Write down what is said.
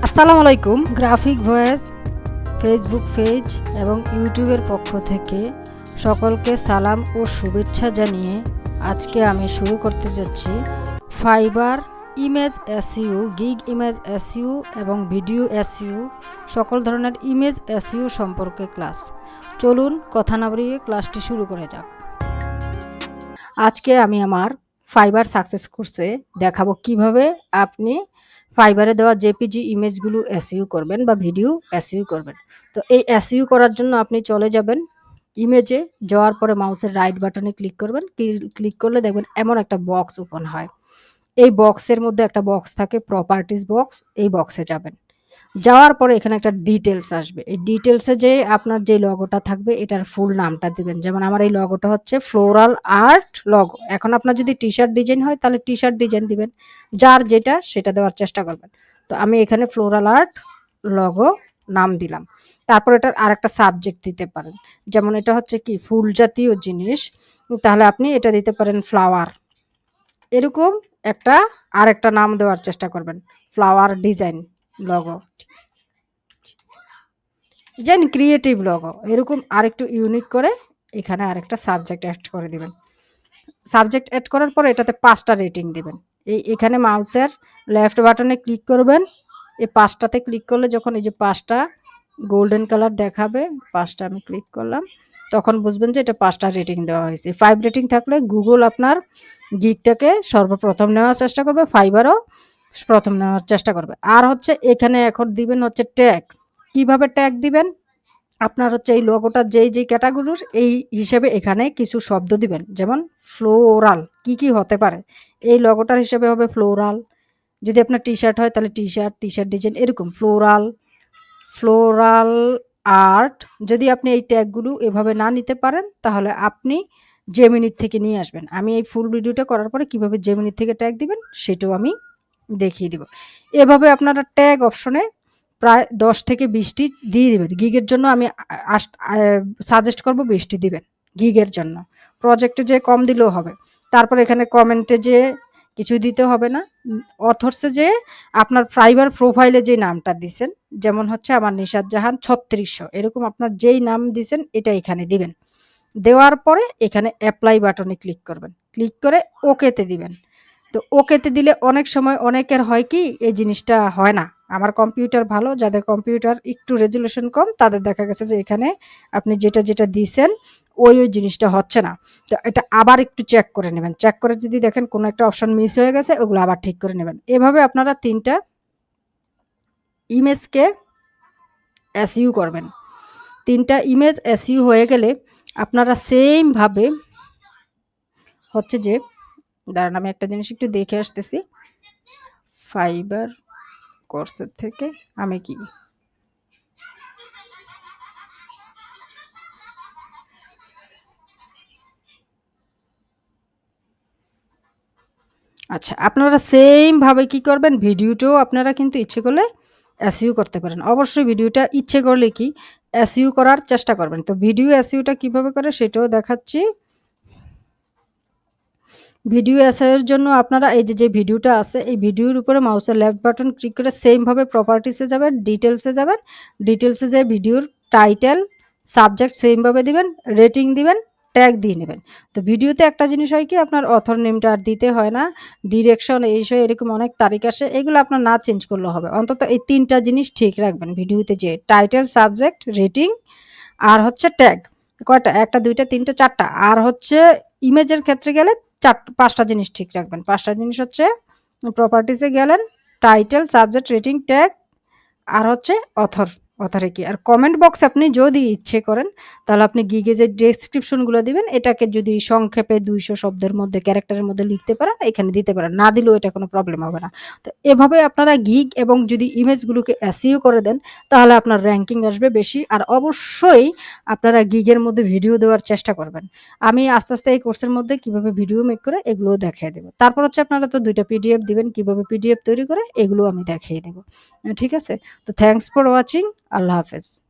আসসালামু আলাইকুম। Graphic voice Facebook page এবং ইউটিউবের পক্ষ থেকে সকলকে সালাম ও শুভেচ্ছা জানিয়ে আজকে আমি শুরু করতে যাচ্ছি fibre image SU, gig image SU এবং ভিডিও এসইউ, সকল ধরনের ইমেজ এসইউ সম্পর্কে ক্লাস। চলুন কথা না বাড়িয়ে ক্লাসটি শুরু করে যাক। আজকে আমি আমার ফাইবার সাকসেস কোর্সে দেখাবো কিভাবে আপনি ফাইবারে দেওয়া জেপিজি ইমেজগুলো এসইউ করবেন বা ভিডিও এসইউ করবেন। তো এই এসইউ করার জন্য আপনি চলে যাবেন ইমেজে, যাওয়ার পরে মাউসের রাইট বাটনে ক্লিক করবেন। ক্লিক করলে দেখবেন এমন একটা বক্স ওপেন হয়। এই বক্সের মধ্যে একটা বক্স থাকে প্রপার্টিজ বক্স, এই বক্সে যাবেন। যাওয়ার পরে এখানে একটা ডিটেলস আসবে। এই ডিটেলসে যে আপনার যে লগোটা থাকবে এটার ফুল নামটা দিবেন। যেমন আমার এই লগোটা হচ্ছে ফ্লোরাল আর্ট লগো। এখন আপনার যদি টি-শার্ট ডিজাইন হয় তাহলে টি-শার্ট ডিজাইন দিবেন। যার যেটা সেটা দেওয়ার চেষ্টা করবেন। তো আমি এখানে ফ্লোরাল আর্ট লগো নাম দিলাম। তারপর এটার আরেকটা সাবজেক্ট দিতে পারেন। যেমন এটা হচ্ছে কি ফুল জাতীয় জিনিস, তাহলে আপনি এটা দিতে পারেন ফ্লাওয়ার। এরকম একটা আরেকটা নাম দেওয়ার চেষ্টা করবেন। Flower design logo. যেন ক্রিয়েটিভ লগো এরকম আরেকটু ইউনিক করে এখানে আরেকটা সাবজেক্ট অ্যাড করে দিবেন। সাবজেক্ট অ্যাড করার পর এটাতে 5টা রেটিং দিবেন। এখানে মাউসের লেফট বাটনে ক্লিক করবেন। এই 5টাতে ক্লিক করলে যখন এই যে 5টা গোল্ডেন কালার দেখাবে, 5টা আমি ক্লিক করলাম, তখন বুঝবেন যে এটা 5টা রেটিং দেওয়া হয়েছে। 5 রেটিং থাকলে গুগল আপনার গিগটাকে সর্বপ্রথম নেওয়ার চেষ্টা করবে, ফাইবারও প্রথম নেওয়ার চেষ্টা করবে। আর হচ্ছে এখানে এখন দিবেন হচ্ছে ট্যাগ। কিভাবে ট্যাগ দিবেন? আপনার হচ্ছে এই লোগোটার যেই ক্যাটাগরির এই হিসেবে এখানে কিছু শব্দ দিবেন। যেমন ফ্লোরাল কি হতে পারে? এই লোগোটার হিসেবে হবে ফ্লোরাল। যদি আপনার টি-শার্ট হয় তাহলে টি-শার্ট ডিজাইন এরকম ফ্লোরাল আর্ট। যদি আপনি এই ট্যাগগুলো এভাবে না নিতে পারেন তাহলে আপনি জেমিনির থেকে নিয়ে আসবেন। আমি এই ফুল ভিডিওটা করার পরে কিভাবে জেমিনির থেকে ট্যাগ দিবেন সেটাও আমি দেখিয়ে দিব। এভাবে আপনারা ট্যাগ অপশনে প্রায় 10 থেকে 20টি দিয়ে দিবেন। গিগের জন্য আমি সাজেস্ট করব 20টি দিবেন গিগের জন্য। প্রজেক্টে যেয়ে কম দিলেও হবে। তারপর এখানে কমেন্টে যেয়ে কিছু দিতে হবে না। অথর্সে যেয়ে আপনার ফাইবার প্রোফাইলে যে নামটা দিছেন, যেমন হচ্ছে আমার নিশাত জাহান 3600 এরকম আপনার যেই নাম দিছেন এটা এখানে দিবেন। দেওয়ার পরে এখানে অ্যাপ্লাই বাটনে ক্লিক করবেন। ক্লিক করে ওকেতে দিবেন। তো ওকেতে দিলে অনেক সময় অনেকের হয় কি এই জিনিসটা হয় না। আমার কম্পিউটার ভালো, যাদের কম্পিউটার একটু রেজুলেশন কম তাদের দেখা গেছে যে এখানে আপনি যেটা দিছেন ওই জিনিসটা হচ্ছে না। তো এটা আবার একটু চেক করে নেবেন। চেক করে যদি দেখেন কোনো একটা অপশন মিস হয়ে গেছে ওগুলো আবার ঠিক করে নেবেন। এভাবে আপনারা 3টা ইমেজকে এসইউ করবেন। 3টা ইমেজ এসইউ হয়ে গেলে আপনারা সেম ভাবে হচ্ছে যে দাঁড়ান আমি একটা জিনিস একটু দেখে আসতেছি। ফাইবার কোর্সের থেকে আমি কি আচ্ছা, আপনারা সেম ভাবে কি করবেন, ভিডিওটাও আপনারা কিন্তু ইচ্ছে করলে এসইউ করতে পারেন। অবশ্যই ভিডিওটা ইচ্ছে করলে কি এসইউ করার চেষ্টা করবেন। তো ভিডিও এসইউটা কিভাবে করে সেটাও দেখাচ্ছি। ভিডিও এসইউর জন্য আপনারা এই যে ভিডিওটা আছে এই ভিডিওর উপরে মাউসের লেফট বাটন ক্লিক করে সেম ভাবে প্রপার্টিসে যাবেন, ডিটেইলসে যাবেন। ডিটেইলসে যেয়ে ভিডিওর টাইটেল, সাবজেক্ট সেম ভাবে দিবেন, রেটিং দিবেন, ট্যাগ দিয়ে নেবেন। তো ভিডিওতে একটা জিনিস হয় কি আপনার অথর নেমটা আর দিতে হয় না। ডিরেকশন এই সব এরকম অনেক তারিখ আসে। এগুলো আপনার না চেঞ্জ করলেও হবে। অন্তত এই 3টা জিনিস ঠিক রাখবেন ভিডিওতে যেয়ে। টাইটেল, সাবজেক্ট, রেটিং আর হচ্ছে ট্যাগ। কয়টা? ১ টা ২ টা ৩ টা ৪ টা। আর হচ্ছে ইমেজের ক্ষেত্রে গেলে ৫টা জিনিস ঠিক রাখবেন। ৫টা জিনিস হচ্ছে প্রপার্টিসে গেলেন, টাইটেল, সাবজেক্ট, রেটিং, ট্যাগ আর হচ্ছে অথরে কি। আর কমেন্ট বক্সে আপনি যদি ইচ্ছে করেন তাহলে আপনি গিগে যে ডেসক্রিপশন গুলো দিবেন এটাকে যদি সংক্ষেপে 200 শব্দের মধ্যে ক্যারেক্টারের মধ্যে লিখতে পারেন এখানে দিতে পারেন। না দিলেও এটা কোনো প্রবলেম হবে না। তো এভাবে আপনারা গিগ এবং যদি ইমেজগুলোকে এসইও করে দেন তাহলে আপনার র‍্যাংকিং আসবে বেশি। আর অবশ্যই আপনারা গিগের মধ্যে ভিডিও দেওয়ার চেষ্টা করবেন। আমি আস্তে এই কোর্সের মধ্যে কিভাবে ভিডিও মেক করে এগুলোও দেখিয়ে দেব। তারপর হচ্ছে আপনারা তো 2টা পিডিএফ দিবেন, কিভাবে পিডিএফ তৈরি করে এগুলোও আমি দেখিয়ে দেব। ঠিক আছে? তো থ্যাংকস ফর ওয়াচিং। আল্লাহ হাফেজ।